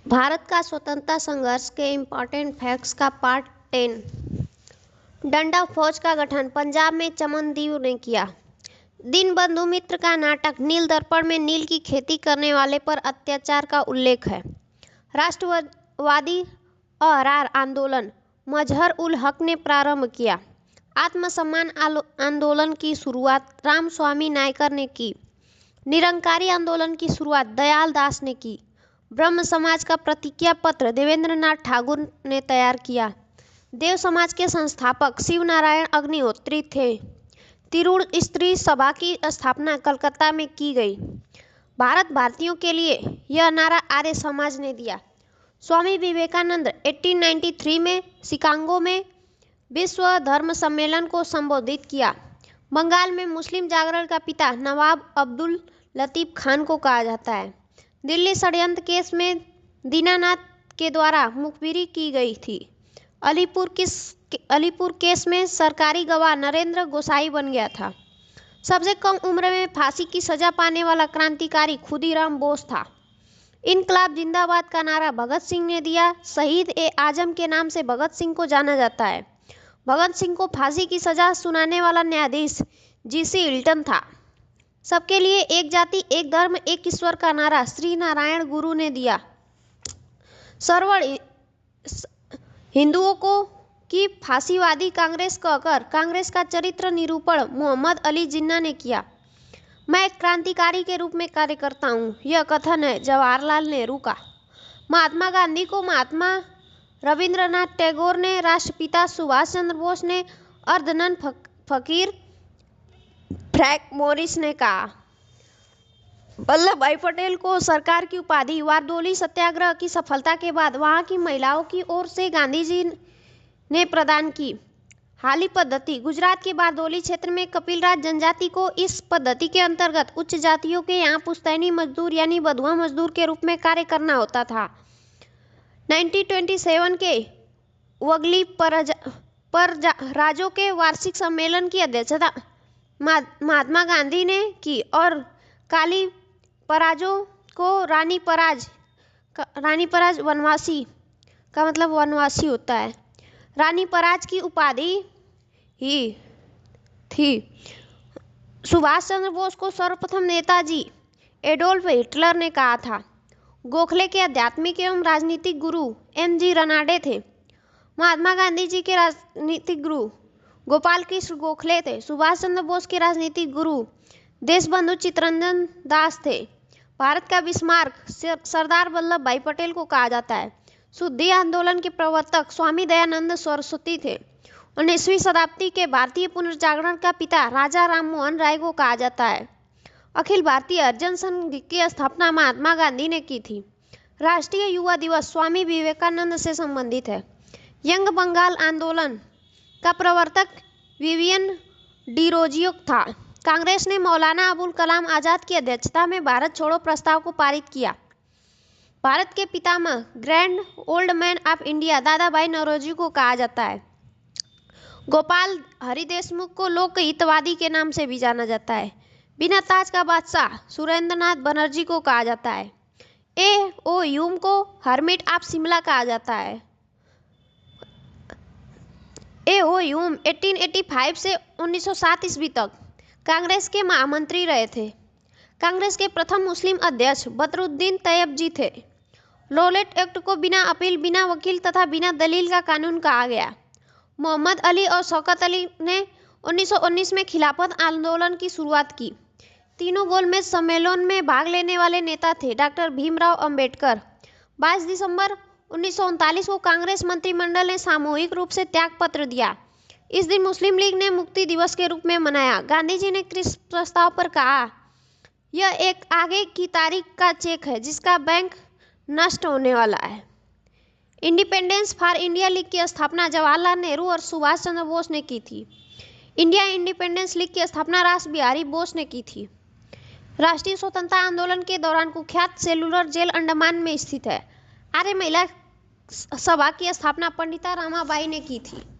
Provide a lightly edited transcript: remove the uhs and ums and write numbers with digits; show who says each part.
Speaker 1: भारत का स्वतंत्रता संघर्ष के इम्पोर्टेंट फैक्ट्स का पार्ट 10। डंडा फौज का गठन पंजाब में चमनदीव ने किया। दीनबंधु मित्र का नाटक नील दर्पण में नील की खेती करने वाले पर अत्याचार का उल्लेख है। राष्ट्रवादी अहरार आंदोलन मजहर उल हक ने प्रारंभ किया। आत्मसम्मान आंदोलन की शुरुआत रामस्वामी नायकर ने की। निरंकारी आंदोलन की शुरुआत दयाल दास ने की। ब्रह्म समाज का प्रतिज्ञा पत्र देवेंद्रनाथ ठाकुर ने तैयार किया। देव समाज के संस्थापक शिवनारायण अग्निहोत्री थे। तिरुड़ स्त्री सभा की स्थापना कलकत्ता में की गई। भारत भारतीयों के लिए यह नारा आर्य समाज ने दिया। स्वामी विवेकानंद 1893 में शिकागो में विश्व धर्म सम्मेलन को संबोधित किया। बंगाल में मुस्लिम जागरण का पिता नवाब अब्दुल लतीफ खान को कहा जाता है। दिल्ली षड्यंत्र केस में दीनानाथ के द्वारा मुखबिरी की गई थी। अलीपुर केस में सरकारी गवाह नरेंद्र गोसाई बन गया था। सबसे कम उम्र में फांसी की सजा पाने वाला क्रांतिकारी खुदीराम बोस था। इनकलाब जिंदाबाद का नारा भगत सिंह ने दिया। शहीद ए आजम के नाम से भगत सिंह को जाना जाता है। भगत सिंह को फांसी की सजा सुनाने वाला न्यायाधीश जीसी हिल्टन था। सबके लिए एक जाति एक धर्म एक ईश्वर का नारा श्री नारायण गुरु ने दिया। सरवण हिंदुओं को की फांसीवादी कांग्रेस कहकर कांग्रेस का चरित्र निरूपण मोहम्मद अली जिन्ना ने किया। मैं एक क्रांतिकारी के रूप में कार्य करता हूँ, यह कथन है जवाहरलाल नेहरू का। महात्मा गांधी को महात्मा रविंद्रनाथ टैगोर ने, राष्ट्रपिता सुभाष चंद्र बोस ने, अर्धनन फकीर फ्रैंक मोरिस ने कहा। वल्लभ भाई पटेल को सरकार की उपाधि बारडोली सत्याग्रह की सफलता के बाद वहां की महिलाओं की ओर से गांधी जी ने प्रदान की। हाली पद्धति गुजरात के बारडोली क्षेत्र में कपिलराज जनजाति को इस पद्धति के अंतर्गत उच्च जातियों के यहाँ पुश्तैनी मजदूर यानी बधुआ मजदूर के रूप में कार्य करना होता था। 1927 के वगली पर राजों के वार्षिक सम्मेलन की अध्यक्षता महात्मा गांधी ने की और काली पराजों को रानी पराज वनवासी का मतलब वनवासी होता है। रानी पराज की उपाधि ही थी। सुभाष चंद्र बोस को सर्वप्रथम नेताजी एडोल्फ हिटलर ने कहा था। गोखले के आध्यात्मिक एवं राजनीतिक गुरु एम.जी. रनाडे थे। महात्मा गांधी जी के राजनीतिक गुरु गोपाल कृष्ण गोखले थे। सुभाष चंद्र बोस के राजनीतिक गुरु देशबंधु चित्तरंजन दास थे। भारत का बिस्मार्क सरदार वल्लभ भाई पटेल को कहा जाता है। शुद्धि आंदोलन के प्रवर्तक स्वामी दयानंद सरस्वती थे। 19वीं शताब्दी के भारतीय पुनर्जागरण का पिता राजा राममोहन राय को कहा जाता है। अखिल भारतीय हरिजन संघ की स्थापना महात्मा गांधी ने की थी। राष्ट्रीय युवा दिवस स्वामी विवेकानंद से संबंधित है। यंग बंगाल आंदोलन का प्रवर्तक विवियन डिरोजियो था। कांग्रेस ने मौलाना अबुल कलाम आजाद की अध्यक्षता में भारत छोड़ो प्रस्ताव को पारित किया। भारत के पितामह grand old man of India Dadabhai Naoroji को कहा जाता है। गोपाल हरि देशमुख को लोक हितवादी के नाम से भी जाना जाता है। बिना ताज का बादशाह सुरेंद्रनाथ बनर्जी को कहा जाता है। ए.ओ. ह्यूम को हर्मिट ऑफ शिमला कहा जाता है। ए.ओ. ह्यूम 1885 से 1907 ईस्वी तक कांग्रेस के महामंत्री रहे थे। कांग्रेस के प्रथम मुस्लिम अध्यक्ष बदरुद्दीन तैयब जी थे। रॉलेट एक्ट को बिना अपील, बिना वकील तथा बिना दलील का कानून कहा गया। मोहम्मद अली और शौकत अली ने 1919 में खिलाफत आंदोलन की शुरुआत की। तीनों गोलमेज सम्मेलन में भाग लेने वाले नेता थे डॉक्टर भीमराव अंबेडकर। 22 दिसंबर 1939 को कांग्रेस मंत्रिमंडल ने सामूहिक रूप से त्यागपत्र दिया। इस दिन मुस्लिम लीग ने मुक्ति दिवस के रूप में मनाया। गांधी जी ने किस प्रस्ताव पर कहा, यह एक आगे की तारीख का चेक है जिसका बैंक नष्ट होने वाला है। इंडिपेंडेंस फॉर इंडिया लीग की स्थापना जवाहरलाल नेहरू और सुभाष चंद्र बोस ने की थी। इंडिया इंडिपेंडेंस लीग की स्थापना रास बिहारी बोस ने की थी। राष्ट्रीय स्वतंत्रता आंदोलन के दौरान कुख्यात सेलुलर जेल अंडमान में स्थित है। आर्य महिला सभा की स्थापना पंडिता रमाबाई ने की थी।